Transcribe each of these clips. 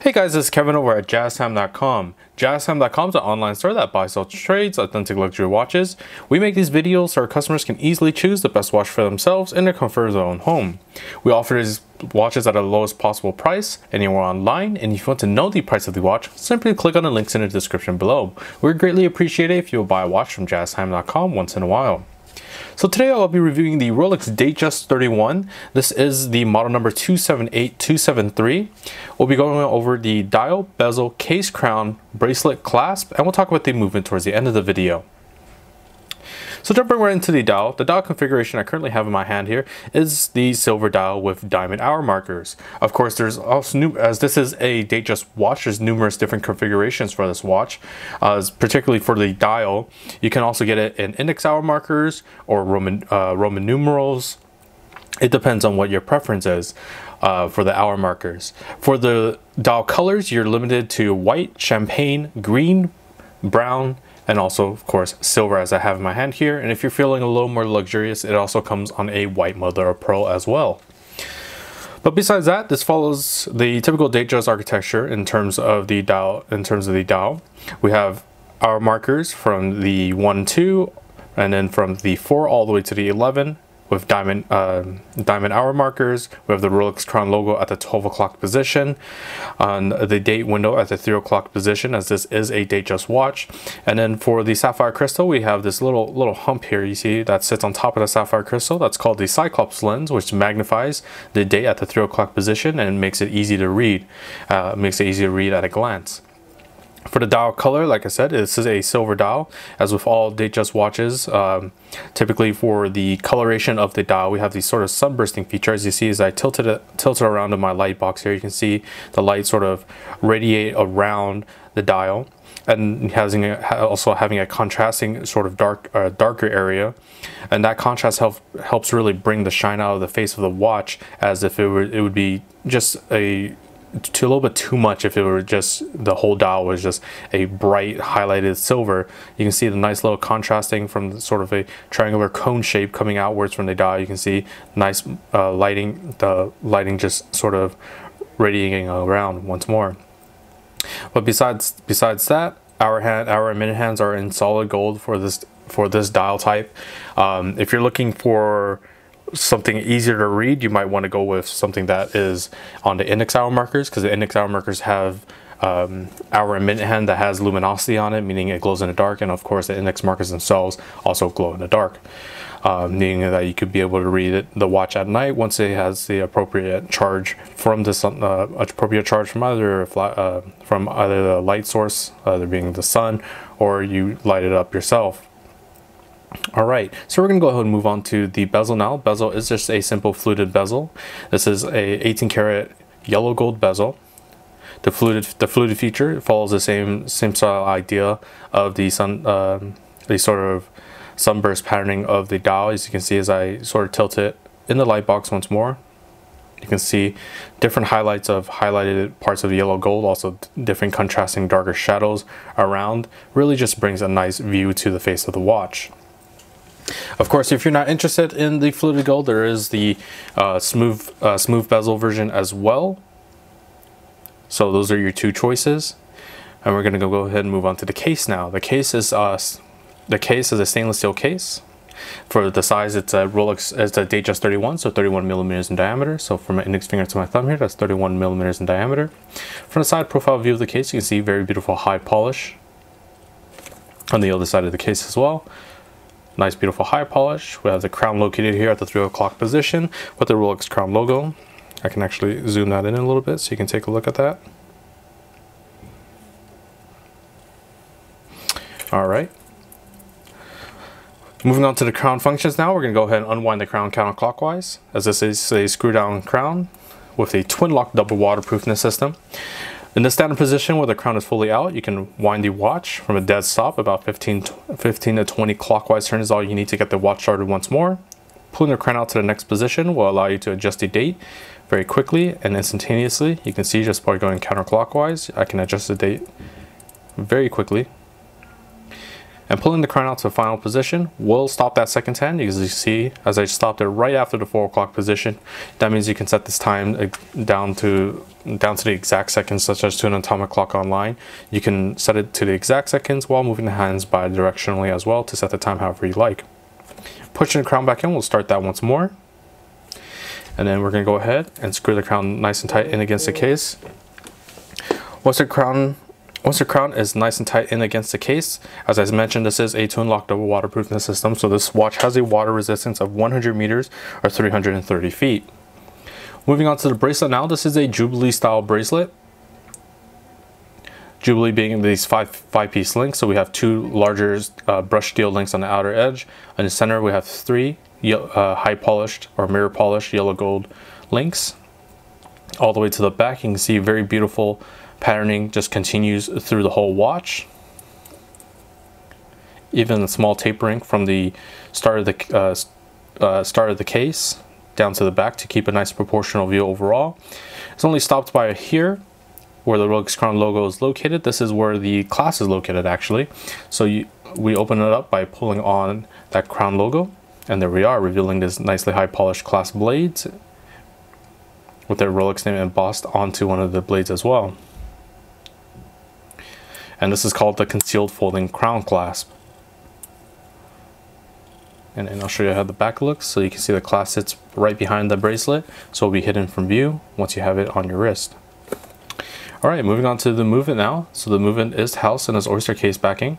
Hey guys, this is Kevin over at jazztime.com. Jazztime.com is an online store that buys, sells, trades authentic luxury watches. We make these videos so our customers can easily choose the best watch for themselves in the comfort of their own home. We offer these watches at the lowest possible price anywhere online, and if you want to know the price of the watch, simply click on the links in the description below. We'd greatly appreciate it if you will buy a watch from jazztime.com once in a while. So today I'll be reviewing the Rolex Datejust 31. This is the model number 278273. We'll be going over the dial, bezel, case, crown, bracelet, clasp, and we'll talk about the movement towards the end of the video. So jumping right into the dial configuration I currently have in my hand here is the silver dial with diamond hour markers. Of course, there's also, as this is a Datejust watch, there's numerous different configurations for this watch. Particularly for the dial, you can also get it in index hour markers or Roman numerals. It depends on what your preference is for the hour markers. For the dial colors, you're limited to white, champagne, green, brown, and also, of course, silver as I have in my hand here. And if you're feeling a little more luxurious, it also comes on a white mother of pearl as well. But besides that, this follows the typical Datejust architecture in terms of the dial. We have our markers from the 1, 2, and then from the 4 all the way to the 11. With diamond hour markers. We have the Rolex crown logo at the 12 o'clock position, on the date window at the 3 o'clock position, as this is a Datejust watch. And then for the sapphire crystal, we have this little hump here, you see, that sits on top of the sapphire crystal. That's called the Cyclops lens, which magnifies the date at the 3 o'clock position and makes it easy to read. Makes it easy to read at a glance. For the dial color, like I said, this is a silver dial. As with all Datejust watches, typically for the coloration of the dial, we have these sort of sunbursting feature. As you see, as I tilt it around in my light box here, you can see the light sort of radiate around the dial, and also having a contrasting sort of darker area, and that contrast helps really bring the shine out of the face of the watch, as if it would be just a little bit too much if it were just the whole dial was just a bright highlighted silver. You can see the nice little contrasting from sort of a triangular cone shape coming outwards from the dial. You can see nice lighting, the lighting just sort of radiating around once more. But besides that, hour and minute hands are in solid gold for this dial type. If you're looking for something easier to read, you might want to go with something that is on the index hour markers, because the index hour markers have hour and minute hand that has luminosity on it, meaning it glows in the dark, and of course the index markers themselves also glow in the dark, meaning that you could be able to read the watch at night once it has the appropriate charge from either the light source, either being the sun, or you light it up yourself. Alright, so we're going to go ahead and move on to the bezel now. Bezel is just a simple fluted bezel. This is a 18 karat yellow gold bezel. The fluted feature follows the same style idea of the sort of sunburst patterning of the dial. As you can see, as I sort of tilt it in the light box once more, you can see different highlights of highlighted parts of the yellow gold, also different contrasting darker shadows around. Really just brings a nice view to the face of the watch. Of course, if you're not interested in the fluted gold, there is the smooth bezel version as well. So those are your two choices, and we're going to go ahead and move on to the case now. The case is a stainless steel case. For the size, it's a Rolex, it's a Datejust 31, so 31 millimeters in diameter. So from my index finger to my thumb here, that's 31 millimeters in diameter. From the side profile view of the case, you can see very beautiful high polish on the other side of the case as well. Nice beautiful high polish. We have the crown located here at the 3 o'clock position with the Rolex crown logo. I can actually zoom that in a little bit so you can take a look at that. Alright. Moving on to the crown functions now, we're going to go ahead and unwind the crown counterclockwise, as this is a screw down crown with a twin lock double waterproofness system. In the standard position where the crown is fully out, you can wind the watch from a dead stop. About 15 to 20 clockwise turns is all you need to get the watch started once more. Pulling the crown out to the next position will allow you to adjust the date very quickly and instantaneously. You can see just by going counterclockwise, I can adjust the date very quickly. And pulling the crown out to the final position will stop that second hand. As you see, as I stopped it right after the 4 o'clock position, that means you can set this time down to the exact seconds, such as to an atomic clock online. You can set it to the exact seconds while moving the hands bi-directionally as well to set the time however you like. Pushing the crown back in, we'll start that once more. And then we're going to go ahead and screw the crown nice and tight in against the case. Once the crown is nice and tight in against the case, as I mentioned, this is a twin lock double waterproofing system, so this watch has a water resistance of 100 meters or 330 feet. Moving on to the bracelet now, this is a Jubilee style bracelet. Jubilee being these five-piece links, so we have 2 larger brushed steel links on the outer edge. In the center we have 3 high polished or mirror polished yellow gold links. All the way to the back, you can see very beautiful patterning just continues through the whole watch. Even a small tapering from the start of the case down to the back to keep a nice proportional view overall. It's only stopped by here where the Rolex crown logo is located. This is where the clasp is located actually. So we open it up by pulling on that crown logo, and there we are, revealing this nicely high polished clasp blades with their Rolex name embossed onto one of the blades as well. And this is called the concealed folding crown clasp. And then I'll show you how the back looks. So you can see the clasp sits right behind the bracelet, so it'll be hidden from view once you have it on your wrist. Alright, moving on to the movement now. So the movement is housed in this oyster case backing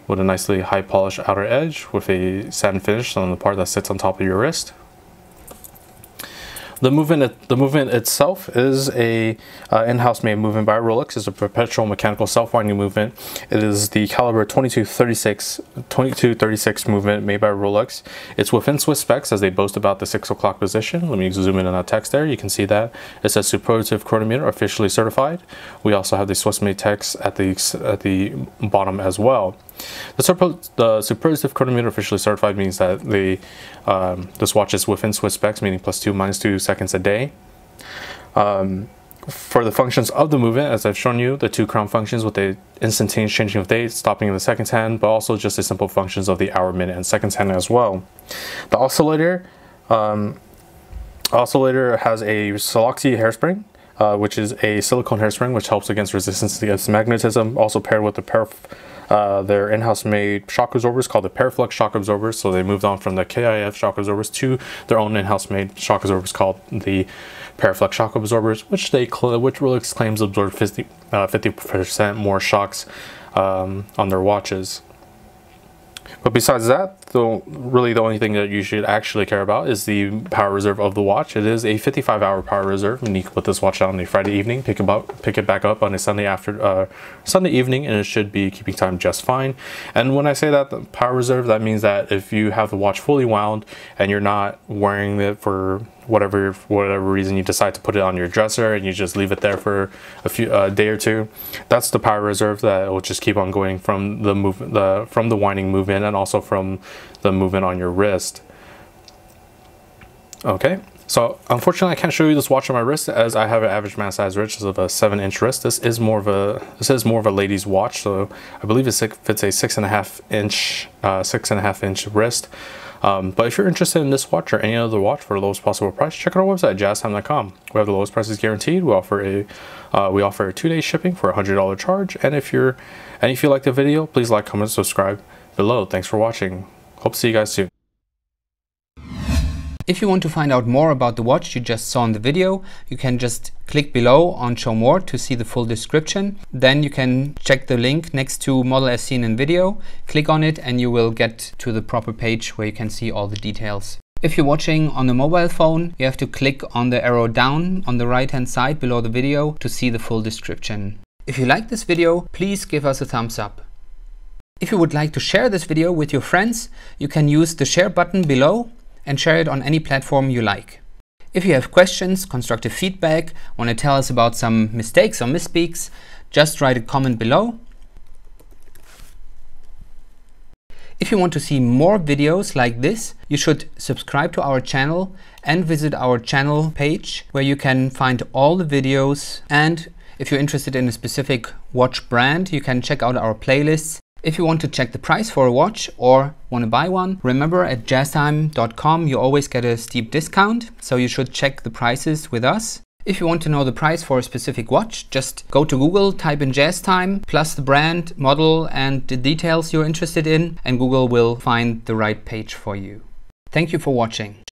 with a nicely high polished outer edge with a satin finish on the part that sits on top of your wrist. The movement itself is a in-house made movement by Rolex. It's a perpetual mechanical self-winding movement. It is the caliber 2236 movement made by Rolex. It's within Swiss specs as they boast about the 6 o'clock position. Let me zoom in on that text there. You can see that it says superlative chronometer officially certified. We also have the Swiss made text at the bottom as well. The superlative chronometer officially certified means that this watch is within Swiss specs, meaning +2, -2 seconds a day. For the functions of the movement, as I've shown you, the 2 crown functions with the instantaneous changing of dates, stopping in the seconds hand, but also just the simple functions of the hour, minute, and seconds hand as well. The oscillator has a Soloxy hairspring, which is a silicone hairspring which helps against resistance against magnetism, also paired with their in-house made shock absorbers called the Paraflux shock absorbers. So they moved on from the KIF shock absorbers to their own in-house made shock absorbers called the Paraflux shock absorbers, which Rolex claims absorb 50% more shocks on their watches. But besides that, really the only thing that you should actually care about is the power reserve of the watch. It is a 55-hour power reserve, and you can put this watch down on a Friday evening, pick it back up on a Sunday evening, and it should be keeping time just fine. And when I say that, the power reserve, that means that if you have the watch fully wound and you're not wearing it for whatever reason, you decide to put it on your dresser and you just leave it there for a day or two, that's the power reserve that will just keep on going from the winding movement and also from the movement on your wrist. Okay, so unfortunately I can't show you this watch on my wrist as I have an average man size wrist of a 7-inch wrist. This is more of a lady's watch, so I believe it fits a 6.5-inch wrist. But if you're interested in this watch or any other watch for the lowest possible price, check out our website, jazztime.com. We have the lowest prices guaranteed. We offer a 2-day shipping for a $100 charge. And if you like the video, please like, comment, subscribe below. Thanks for watching. Hope to see you guys soon. If you want to find out more about the watch you just saw in the video, you can just click below on show more to see the full description. Then you can check the link next to model as seen in video, click on it, and you will get to the proper page where you can see all the details. If you're watching on a mobile phone, you have to click on the arrow down on the right hand side below the video to see the full description. If you like this video, please give us a thumbs up. If you would like to share this video with your friends, you can use the share button below and share it on any platform you like. If you have questions, constructive feedback, want to tell us about some mistakes or misspeaks, just write a comment below. If you want to see more videos like this, you should subscribe to our channel and visit our channel page where you can find all the videos. And if you're interested in a specific watch brand, you can check out our playlists If you want to check the price for a watch or want to buy one, remember at jazztime.com you always get a steep discount, so you should check the prices with us. If you want to know the price for a specific watch, just go to Google, type in JazzTime, plus the brand, model and the details you're interested in, and Google will find the right page for you. Thank you for watching.